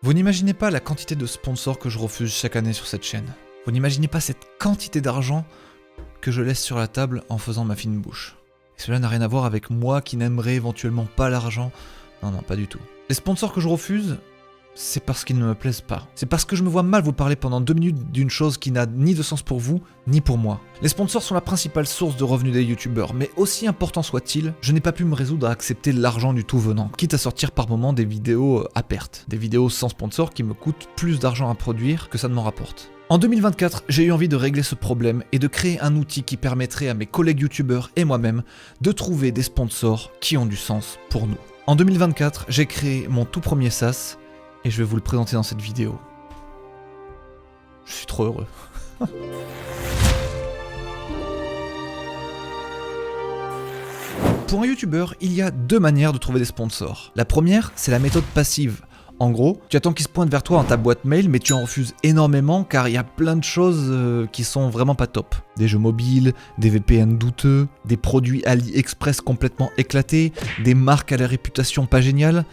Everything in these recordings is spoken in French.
Vous n'imaginez pas la quantité de sponsors que je refuse chaque année sur cette chaîne. Vous n'imaginez pas cette quantité d'argent que je laisse sur la table en faisant ma fine bouche. Et cela n'a rien à voir avec moi qui n'aimerais éventuellement pas l'argent. Non, pas du tout. Les sponsors que je refuse, c'est parce qu'ils ne me plaisent pas. C'est parce que je me vois mal vous parler pendant 2 minutes d'une chose qui n'a ni de sens pour vous, ni pour moi. Les sponsors sont la principale source de revenus des youtubeurs, mais aussi important soit-il, je n'ai pas pu me résoudre à accepter l'argent du tout venant, quitte à sortir par moments des vidéos à perte. Des vidéos sans sponsor qui me coûtent plus d'argent à produire que ça ne m'en rapporte. En 2024, j'ai eu envie de régler ce problème et de créer un outil qui permettrait à mes collègues youtubeurs et moi-même de trouver des sponsors qui ont du sens pour nous. En 2024, j'ai créé mon tout premier SaaS, et je vais vous le présenter dans cette vidéo. Je suis trop heureux. Pour un youtubeur, il y a 2 manières de trouver des sponsors. La première, c'est la méthode passive. En gros, tu attends qu'ils se pointent vers toi dans ta boîte mail, mais tu en refuses énormément car il y a plein de choses qui sont vraiment pas top. Des jeux mobiles, des VPN douteux, des produits AliExpress complètement éclatés, des marques à la réputation pas géniale,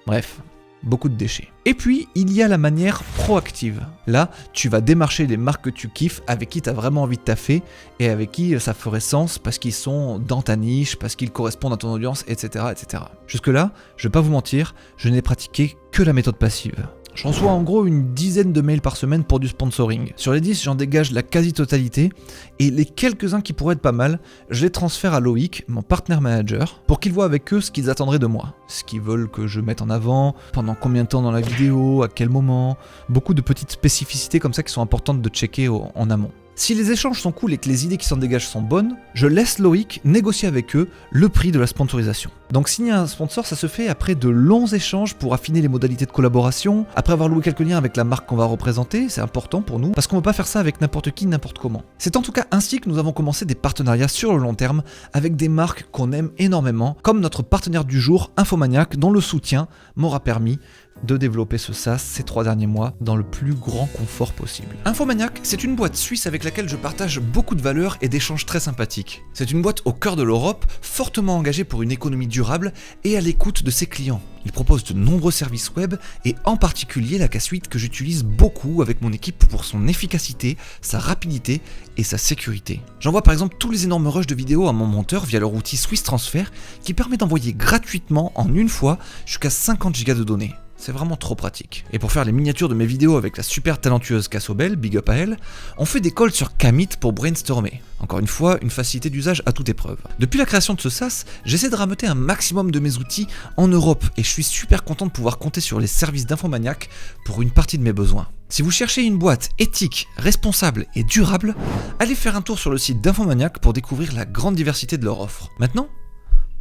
bref. Beaucoup de déchets. Et puis, il y a la manière proactive. Là, tu vas démarcher les marques que tu kiffes, avec qui tu as vraiment envie de taffer, et avec qui ça ferait sens parce qu'ils sont dans ta niche, parce qu'ils correspondent à ton audience, etc. etc. Jusque-là, je vais pas vous mentir, je n'ai pratiqué que la méthode passive. Je reçois en gros une dizaine de mails par semaine pour du sponsoring. Sur les 10, j'en dégage la quasi-totalité, et les quelques-uns qui pourraient être pas mal, je les transfère à Loïc, mon partner manager, pour qu'il voit avec eux ce qu'ils attendraient de moi. Ce qu'ils veulent que je mette en avant, pendant combien de temps dans la vidéo, à quel moment, beaucoup de petites spécificités comme ça qui sont importantes de checker en amont. Si les échanges sont cool et que les idées qui s'en dégagent sont bonnes, je laisse Loïc négocier avec eux le prix de la sponsorisation. Donc signer un sponsor, ça se fait après de longs échanges pour affiner les modalités de collaboration, après avoir loué quelques liens avec la marque qu'on va représenter, c'est important pour nous, parce qu'on ne peut pas faire ça avec n'importe qui, n'importe comment. C'est en tout cas ainsi que nous avons commencé des partenariats sur le long terme avec des marques qu'on aime énormément, comme notre partenaire du jour, Infomaniac, dont le soutien m'aura permis de développer ce SaaS ces 3 derniers mois dans le plus grand confort possible. Infomaniac, c'est une boîte suisse avec laquelle je partage beaucoup de valeurs et d'échanges très sympathiques. C'est une boîte au cœur de l'Europe, fortement engagée pour une économie durable et à l'écoute de ses clients. Il propose de nombreux services web et en particulier la K-Suite que j'utilise beaucoup avec mon équipe pour son efficacité, sa rapidité et sa sécurité. J'envoie par exemple tous les énormes rushs de vidéos à mon monteur via leur outil Swiss Transfer qui permet d'envoyer gratuitement en une fois jusqu'à 50 Go de données. C'est vraiment trop pratique. Et pour faire les miniatures de mes vidéos avec la super talentueuse Cassobel, big up à elle, on fait des calls sur Kamit pour brainstormer. Encore une fois, une facilité d'usage à toute épreuve. Depuis la création de ce SaaS, j'essaie de rameuter un maximum de mes outils en Europe et je suis super content de pouvoir compter sur les services d'Infomaniac pour une partie de mes besoins. Si vous cherchez une boîte éthique, responsable et durable, allez faire un tour sur le site d'Infomaniac pour découvrir la grande diversité de leur offre. Maintenant,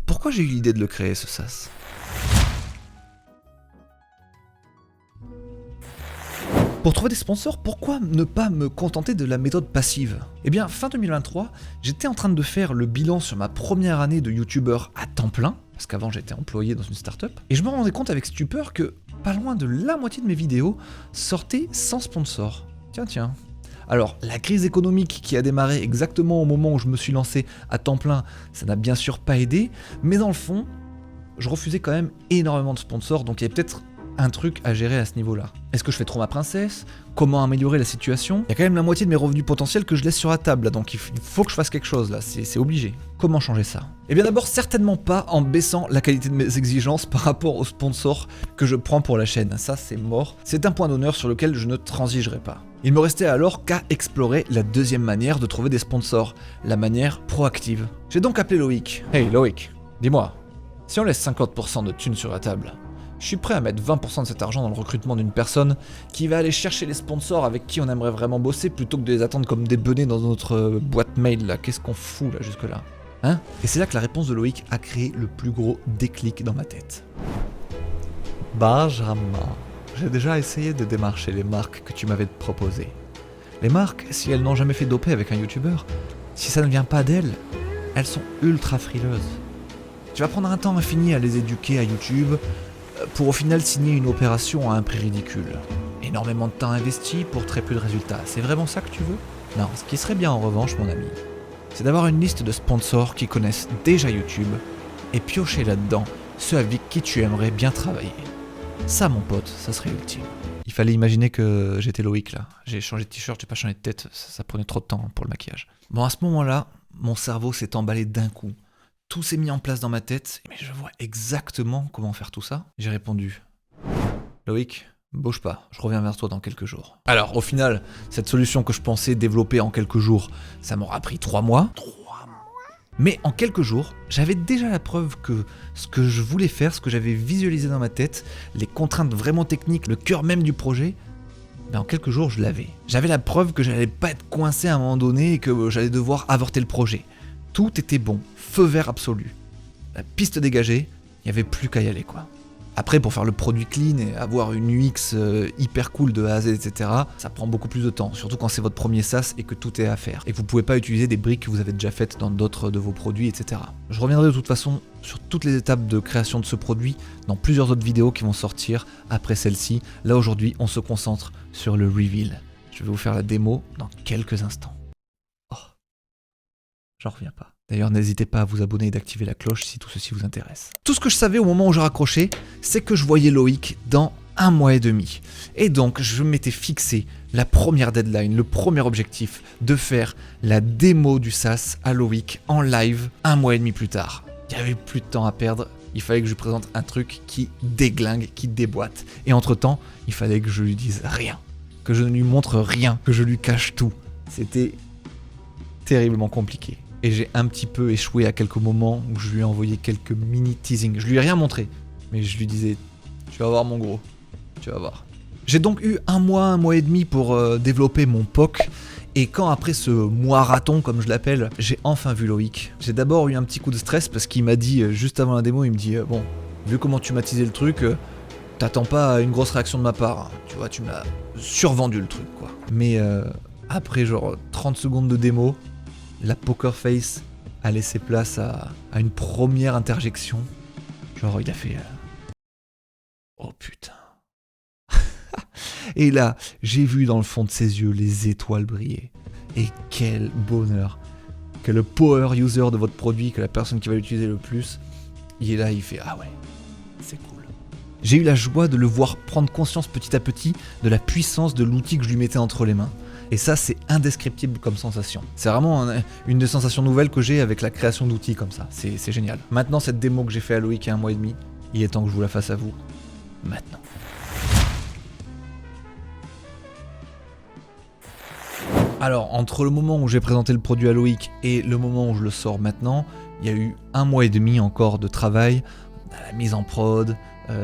pourquoi j'ai eu l'idée de le créer ce SaaS ? Pour trouver des sponsors, pourquoi ne pas me contenter de la méthode passive ? Eh bien, fin 2023, j'étais en train de faire le bilan sur ma première année de youtubeur à temps plein, parce qu'avant j'étais employé dans une startup, et je me rendais compte avec stupeur que pas loin de la moitié de mes vidéos sortaient sans sponsor. Tiens. Alors, la crise économique qui a démarré exactement au moment où je me suis lancé à temps plein, ça n'a bien sûr pas aidé, mais dans le fond, je refusais quand même énormément de sponsors, donc il y avait peut-être un truc à gérer à ce niveau-là. Est-ce que je fais trop ma princesse ? Comment améliorer la situation ? Il y a quand même la moitié de mes revenus potentiels que je laisse sur la table, là, donc il faut que je fasse quelque chose, là, c'est obligé. Comment changer ça ? Eh bien d'abord, certainement pas en baissant la qualité de mes exigences par rapport aux sponsors que je prends pour la chaîne. Ça, c'est mort. C'est un point d'honneur sur lequel je ne transigerai pas. Il me restait alors qu'à explorer la deuxième manière de trouver des sponsors, la manière proactive. J'ai donc appelé Loïc. Hey Loïc, dis-moi, si on laisse 50% de thunes sur la table, je suis prêt à mettre 20% de cet argent dans le recrutement d'une personne qui va aller chercher les sponsors avec qui on aimerait vraiment bosser plutôt que de les attendre comme des benets dans notre boîte mail là. Qu'est-ce qu'on fout là jusque-là ? Hein ? Et c'est là que la réponse de Loïc a créé le plus gros déclic dans ma tête. Benjamin, j'ai déjà essayé de démarcher les marques que tu m'avais proposées. Les marques, si elles n'ont jamais fait d'OP avec un youtubeur, si ça ne vient pas d'elles, elles sont ultra frileuses. Tu vas prendre un temps infini à les éduquer à YouTube, pour au final signer une opération à un prix ridicule. Énormément de temps investi pour très peu de résultats. C'est vraiment ça que tu veux ? Non, ce qui serait bien en revanche, mon ami, c'est d'avoir une liste de sponsors qui connaissent déjà YouTube et piocher là-dedans ceux avec qui tu aimerais bien travailler. Ça, mon pote, ça serait ultime. Il fallait imaginer que j'étais Loïc là. J'ai changé de t-shirt, j'ai pas changé de tête, ça prenait trop de temps pour le maquillage. Bon, à ce moment-là, mon cerveau s'est emballé d'un coup. Tout s'est mis en place dans ma tête, mais je vois exactement comment faire tout ça. J'ai répondu, Loïc, bouge pas, je reviens vers toi dans quelques jours. Alors, au final, cette solution que je pensais développer en quelques jours, ça m'aura pris 3 mois. Mais en quelques jours, j'avais déjà la preuve que ce que je voulais faire, ce que j'avais visualisé dans ma tête, les contraintes vraiment techniques, le cœur même du projet, ben en quelques jours je l'avais. J'avais la preuve que j'allais pas être coincé à un moment donné et que j'allais devoir avorter le projet. Tout était bon, feu vert absolu. La piste dégagée, il n'y avait plus qu'à y aller quoi. Après, pour faire le produit clean et avoir une UX hyper cool de A à Z, etc., ça prend beaucoup plus de temps, surtout quand c'est votre premier SaaS et que tout est à faire, et que vous pouvez pas utiliser des briques que vous avez déjà faites dans d'autres de vos produits, etc. Je reviendrai de toute façon sur toutes les étapes de création de ce produit dans plusieurs autres vidéos qui vont sortir après celle-ci. Là aujourd'hui, on se concentre sur le reveal. Je vais vous faire la démo dans quelques instants. Oh, j'en reviens pas. D'ailleurs, n'hésitez pas à vous abonner et d'activer la cloche si tout ceci vous intéresse. Tout ce que je savais au moment où je raccrochais, c'est que je voyais Loïc dans 1 mois et demi. Et donc, je m'étais fixé la première deadline, le premier objectif, de faire la démo du SaaS à Loïc en live 1 mois et demi plus tard. Il n'y avait plus de temps à perdre, il fallait que je lui présente un truc qui déglingue, qui déboîte. Et entre-temps, il fallait que je lui dise rien, que je ne lui montre rien, que je lui cache tout. C'était terriblement compliqué. Et j'ai un petit peu échoué à quelques moments où je lui ai envoyé quelques mini teasings. Je lui ai rien montré, mais je lui disais, tu vas voir mon gros, tu vas voir. J'ai donc eu 1 mois et demi pour développer mon POC. Et quand après ce mois raton, comme je l'appelle, j'ai enfin vu Loïc, j'ai d'abord eu un petit coup de stress parce qu'il m'a dit, juste avant la démo, il me dit, bon, vu comment tu m'as teasé le truc, t'attends pas à une grosse réaction de ma part. Hein. Tu vois, tu m'as survendu le truc, quoi. Mais après genre 30 secondes de démo, la poker face a laissé place à une première interjection. Genre, il a fait... Oh putain. Et là, j'ai vu dans le fond de ses yeux les étoiles briller. Et quel bonheur que le power user de votre produit, que la personne qui va l'utiliser le plus, il est là, il fait « Ah ouais, c'est cool ». J'ai eu la joie de le voir prendre conscience petit à petit de la puissance de l'outil que je lui mettais entre les mains. Et ça, c'est indescriptible comme sensation. C'est vraiment une des sensations nouvelles que j'ai avec la création d'outils comme ça. C'est génial. Maintenant, cette démo que j'ai fait à Loïc il y a 1 mois et demi, il est temps que je vous la fasse à vous. Maintenant. Alors, entre le moment où j'ai présenté le produit à Loïc et le moment où je le sors maintenant, il y a eu 1 mois et demi encore de travail, à la mise en prod,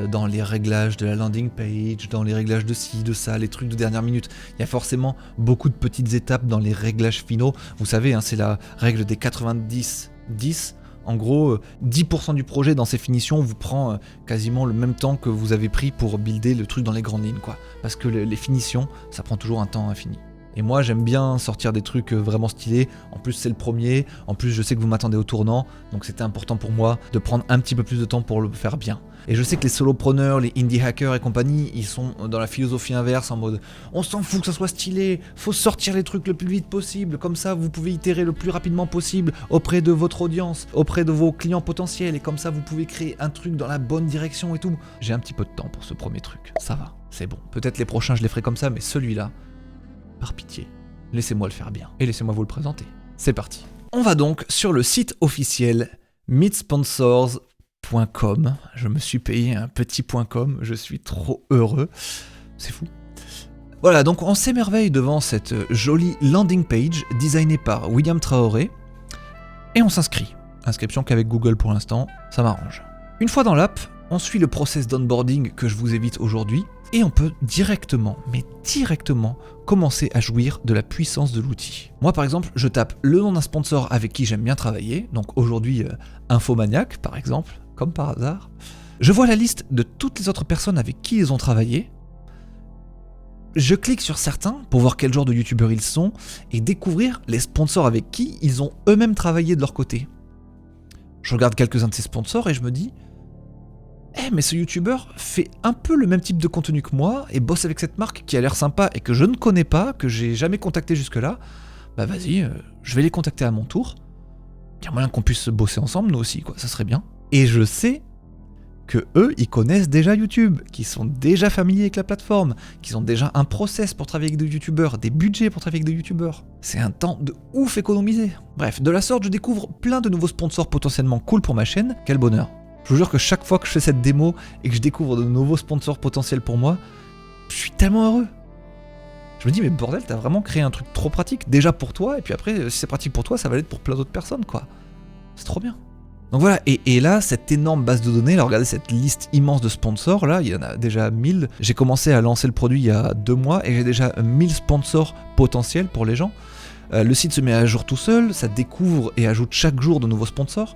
dans les réglages de la landing page, dans les réglages de ci, de ça, les trucs de dernière minute. Il y a forcément beaucoup de petites étapes dans les réglages finaux. Vous savez, hein, c'est la règle des 90-10. En gros, 10% du projet dans ses finitions vous prend quasiment le même temps que vous avez pris pour builder le truc dans les grandes lignes, quoi. Parce que les finitions, ça prend toujours un temps infini. Et moi, j'aime bien sortir des trucs vraiment stylés. En plus, c'est le premier. En plus, je sais que vous m'attendez au tournant. Donc, c'était important pour moi de prendre un petit peu plus de temps pour le faire bien. Et je sais que les solopreneurs, les indie hackers et compagnie, ils sont dans la philosophie inverse en mode on s'en fout que ça soit stylé, faut sortir les trucs le plus vite possible. Comme ça, vous pouvez itérer le plus rapidement possible auprès de votre audience, auprès de vos clients potentiels. Et comme ça, vous pouvez créer un truc dans la bonne direction et tout. J'ai un petit peu de temps pour ce premier truc. Ça va, c'est bon. Peut-être les prochains, je les ferai comme ça, mais celui-là... Par pitié, laissez-moi le faire bien et laissez-moi vous le présenter. C'est parti. On va donc sur le site officiel meetsponsors.com. Je me suis payé un petit .com, je suis trop heureux. C'est fou. Voilà, donc on s'émerveille devant cette jolie landing page designée par William Traoré et on s'inscrit. Inscription qu'avec Google pour l'instant, ça m'arrange. Une fois dans l'app, on suit le process d'onboarding que je vous évite aujourd'hui et on peut directement, mais directement, commencer à jouir de la puissance de l'outil. Moi par exemple, je tape le nom d'un sponsor avec qui j'aime bien travailler, donc aujourd'hui Infomaniac par exemple, comme par hasard. Je vois la liste de toutes les autres personnes avec qui ils ont travaillé. Je clique sur certains pour voir quel genre de youtubeurs ils sont et découvrir les sponsors avec qui ils ont eux-mêmes travaillé de leur côté. Je regarde quelques-uns de ces sponsors et je me dis mais ce youtubeur fait un peu le même type de contenu que moi et bosse avec cette marque qui a l'air sympa et que je ne connais pas, que j'ai jamais contacté jusque-là. Bah vas-y, je vais les contacter à mon tour. Il y a moyen qu'on puisse bosser ensemble, nous aussi, quoi, ça serait bien. Et je sais que eux, ils connaissent déjà YouTube, qu'ils sont déjà familiers avec la plateforme, qu'ils ont déjà un process pour travailler avec des youtubeurs, des budgets pour travailler avec des youtubeurs. C'est un temps de ouf économisé. Bref, de la sorte, je découvre plein de nouveaux sponsors potentiellement cool pour ma chaîne. Quel bonheur. Je vous jure que chaque fois que je fais cette démo et que je découvre de nouveaux sponsors potentiels pour moi, je suis tellement heureux. Je me dis, mais bordel, t'as vraiment créé un truc trop pratique, déjà pour toi, et puis après, si c'est pratique pour toi, ça va l'être pour plein d'autres personnes, quoi. C'est trop bien. Donc voilà, et là, cette énorme base de données, là, regardez cette liste immense de sponsors, là, il y en a déjà 1000. J'ai commencé à lancer le produit il y a 2 mois, et j'ai déjà 1000 sponsors potentiels pour les gens. Le site se met à jour tout seul, ça découvre et ajoute chaque jour de nouveaux sponsors.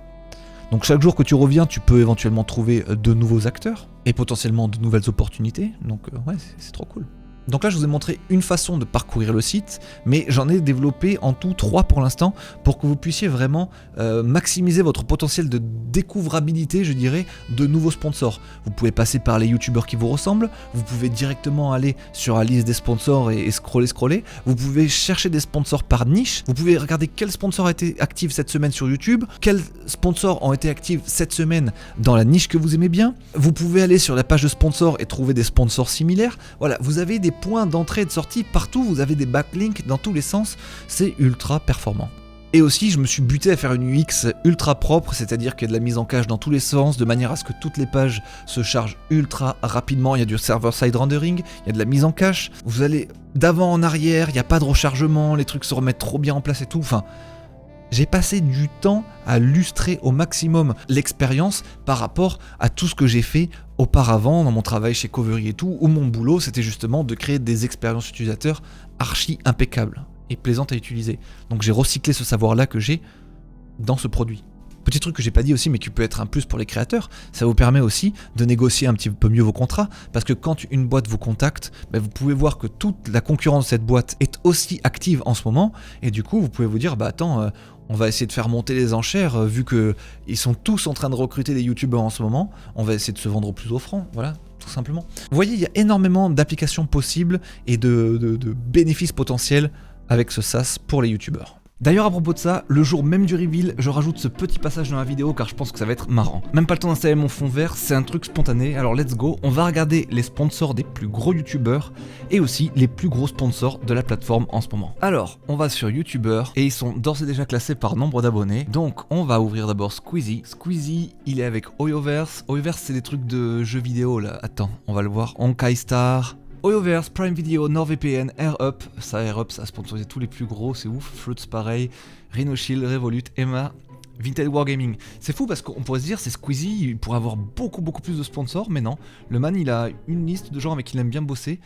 Donc chaque jour que tu reviens, tu peux éventuellement trouver de nouveaux acteurs, et potentiellement de nouvelles opportunités, donc ouais, c'est trop cool. Donc là, je vous ai montré une façon de parcourir le site, mais j'en ai développé en tout 3 pour l'instant, pour que vous puissiez vraiment maximiser votre potentiel de découvrabilité, je dirais, de nouveaux sponsors. Vous pouvez passer par les youtubeurs qui vous ressemblent, vous pouvez directement aller sur la liste des sponsors et scroller. Vous pouvez chercher des sponsors par niche, vous pouvez regarder quel sponsor a été actif cette semaine sur YouTube, quels sponsors ont été actifs cette semaine dans la niche que vous aimez bien. Vous pouvez aller sur la page de sponsors et trouver des sponsors similaires. Voilà, vous avez des points d'entrée et de sortie partout, vous avez des backlinks dans tous les sens, c'est ultra performant. Et aussi, je me suis buté à faire une UX ultra propre, c'est-à-dire qu'il y a de la mise en cache dans tous les sens, de manière à ce que toutes les pages se chargent ultra rapidement. Il y a du server-side rendering, il y a de la mise en cache, vous allez d'avant en arrière, il n'y a pas de rechargement, les trucs se remettent trop bien en place et tout, enfin... J'ai passé du temps à lustrer au maximum l'expérience par rapport à tout ce que j'ai fait auparavant dans mon travail chez Covery et tout, où mon boulot c'était justement de créer des expériences utilisateurs archi impeccables et plaisantes à utiliser. Donc j'ai recyclé ce savoir-là que j'ai dans ce produit. Petit truc que j'ai pas dit aussi mais qui peut être un plus pour les créateurs, ça vous permet aussi de négocier un petit peu mieux vos contrats, parce que quand une boîte vous contacte, vous pouvez voir que toute la concurrence de cette boîte est aussi active en ce moment, et du coup vous pouvez vous dire attends, on va essayer de faire monter les enchères, vu que ils sont tous en train de recruter des youtubeurs en ce moment, on va essayer de se vendre au plus offrant, voilà, tout simplement. Vous voyez, il y a énormément d'applications possibles et de bénéfices potentiels avec ce SaaS pour les youtubeurs. D'ailleurs, à propos de ça, le jour même du reveal, je rajoute ce petit passage dans la vidéo car je pense que ça va être marrant. Même pas le temps d'installer mon fond vert, c'est un truc spontané, alors let's go, on va regarder les sponsors des plus gros youtubeurs et aussi les plus gros sponsors de la plateforme en ce moment. Alors, on va sur youtubeurs et ils sont d'ores et déjà classés par nombre d'abonnés, donc on va ouvrir d'abord Squeezie. Squeezie, il est avec Hoyoverse. Hoyoverse, c'est des trucs de jeux vidéo là, attends, on va le voir, Honkai Star... Hoyoverse, Prime Video, NordVPN, AirUp, ça a sponsorisé tous les plus gros, c'est ouf, Fruits pareil, Rhinoshield, Revolut, Emma, Vinted Wargaming. C'est fou parce qu'on pourrait se dire c'est Squeezie, il pourrait avoir beaucoup plus de sponsors, mais non, le man il a une liste de gens avec qui il aime bien bosser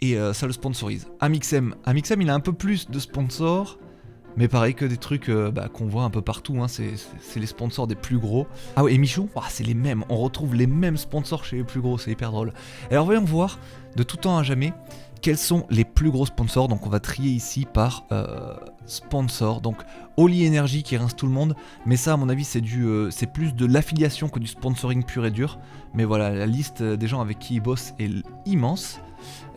et ça le sponsorise. Amixem, il a un peu plus de sponsors, mais pareil que des trucs qu'on voit un peu partout, hein, c'est les sponsors des plus gros. Ah ouais, et Michou, c'est les mêmes, on retrouve les mêmes sponsors chez les plus gros, c'est hyper drôle. Alors voyons voir, de tout temps à jamais, quels sont les plus gros sponsors. Donc on va trier ici par sponsor, donc Oli Energy qui rince tout le monde, mais ça à mon avis c'est plus de l'affiliation que du sponsoring pur et dur. Mais voilà, la liste des gens avec qui ils bossent est immense.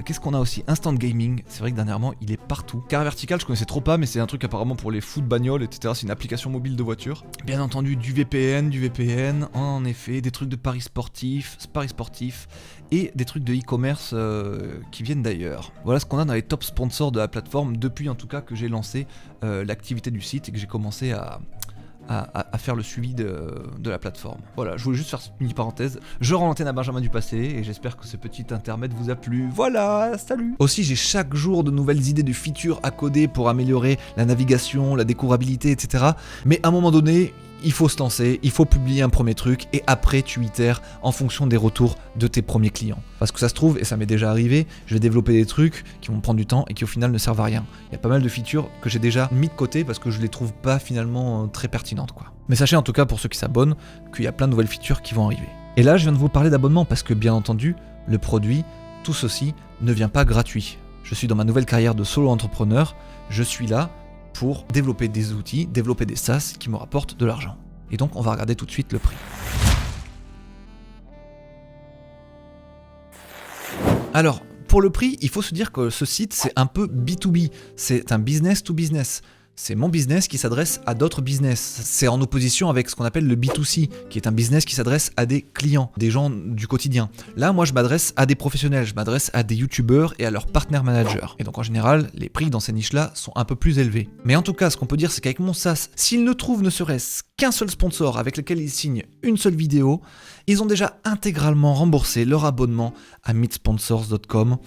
Qu'est-ce qu'on a aussi? Instant Gaming, c'est vrai que dernièrement il est partout. Carré Vertical, je connaissais trop pas, mais c'est un truc apparemment pour les fous de bagnole, etc. C'est une application mobile de voiture. Bien entendu du VPN, en effet, des trucs de paris sportifs et des trucs de e-commerce qui viennent d'ailleurs. Voilà ce qu'on a dans les top sponsors de la plateforme depuis en tout cas que j'ai lancé l'activité du site et que j'ai commencé à faire le suivi de la plateforme. Voilà, je voulais juste faire cette mini parenthèse. Je rends l'antenne à Benjamin du passé et j'espère que ce petit intermède vous a plu. Voilà, salut! Aussi, j'ai chaque jour de nouvelles idées de features à coder pour améliorer la navigation, la découvrabilité, etc. Mais à un moment donné, il faut se lancer, il faut publier un premier truc et après tu itères en fonction des retours de tes premiers clients. Parce que ça se trouve, et ça m'est déjà arrivé, je vais développer des trucs qui vont prendre du temps et qui au final ne servent à rien. Il y a pas mal de features que j'ai déjà mis de côté parce que je les trouve pas finalement très pertinentes quoi. Mais sachez en tout cas pour ceux qui s'abonnent qu'il y a plein de nouvelles features qui vont arriver. Et là je viens de vous parler d'abonnement parce que bien entendu, le produit, tout ceci ne vient pas gratuit. Je suis dans ma nouvelle carrière de solo entrepreneur, je suis là pour développer des outils, développer des SaaS qui me rapportent de l'argent. Et donc on va regarder tout de suite le prix. Alors, pour le prix, il faut se dire que ce site c'est un peu B2B, c'est un business to business. C'est mon business qui s'adresse à d'autres business. C'est en opposition avec ce qu'on appelle le B2C, qui est un business qui s'adresse à des clients, des gens du quotidien. Là, moi, je m'adresse à des professionnels, je m'adresse à des youtubeurs et à leurs partenaires managers. Et donc, en général, les prix dans ces niches-là sont un peu plus élevés. Mais en tout cas, ce qu'on peut dire, c'est qu'avec mon SaaS, s'ils ne trouvent ne serait-ce qu'un seul sponsor avec lequel ils signent une seule vidéo, ils ont déjà intégralement remboursé leur abonnement à meetsponsors.com,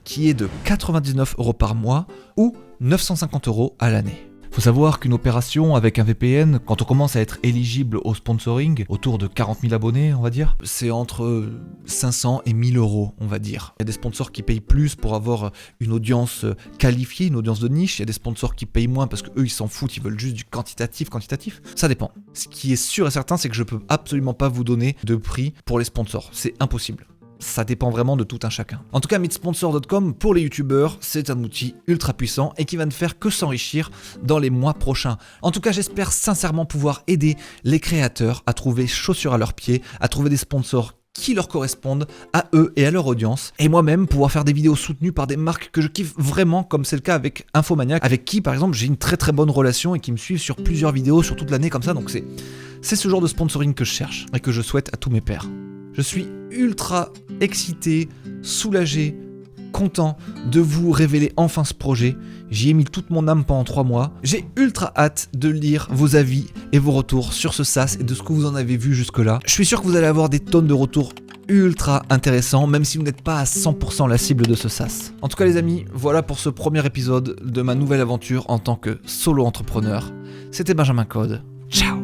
qui est de 99 € par mois ou 950 € à l'année. Faut savoir qu'une opération avec un VPN, quand on commence à être éligible au sponsoring, autour de 40 000 abonnés, on va dire, c'est entre 500 et 1000 €, on va dire. Il y a des sponsors qui payent plus pour avoir une audience qualifiée, une audience de niche. Il y a des sponsors qui payent moins parce qu'eux, ils s'en foutent, ils veulent juste du quantitatif. Ça dépend. Ce qui est sûr et certain, c'est que je peux absolument pas vous donner de prix pour les sponsors. C'est impossible. Ça dépend vraiment de tout un chacun. En tout cas, meetsponsor.com, pour les youtubeurs, c'est un outil ultra puissant et qui va ne faire que s'enrichir dans les mois prochains. En tout cas, j'espère sincèrement pouvoir aider les créateurs à trouver chaussures à leurs pieds, à trouver des sponsors qui leur correspondent à eux et à leur audience, et moi-même pouvoir faire des vidéos soutenues par des marques que je kiffe vraiment, comme c'est le cas avec Infomaniac, avec qui par exemple j'ai une très très bonne relation et qui me suivent sur plusieurs vidéos sur toute l'année comme ça. Donc c'est ce genre de sponsoring que je cherche et que je souhaite à tous mes pairs. Je suis ultra excité, soulagé, content de vous révéler enfin ce projet. J'y ai mis toute mon âme pendant 3 mois. J'ai ultra hâte de lire vos avis et vos retours sur ce SaaS et de ce que vous en avez vu jusque-là. Je suis sûr que vous allez avoir des tonnes de retours ultra intéressants, même si vous n'êtes pas à 100% la cible de ce SaaS. En tout cas les amis, voilà pour ce premier épisode de ma nouvelle aventure en tant que solo entrepreneur. C'était Benjamin Code. Ciao.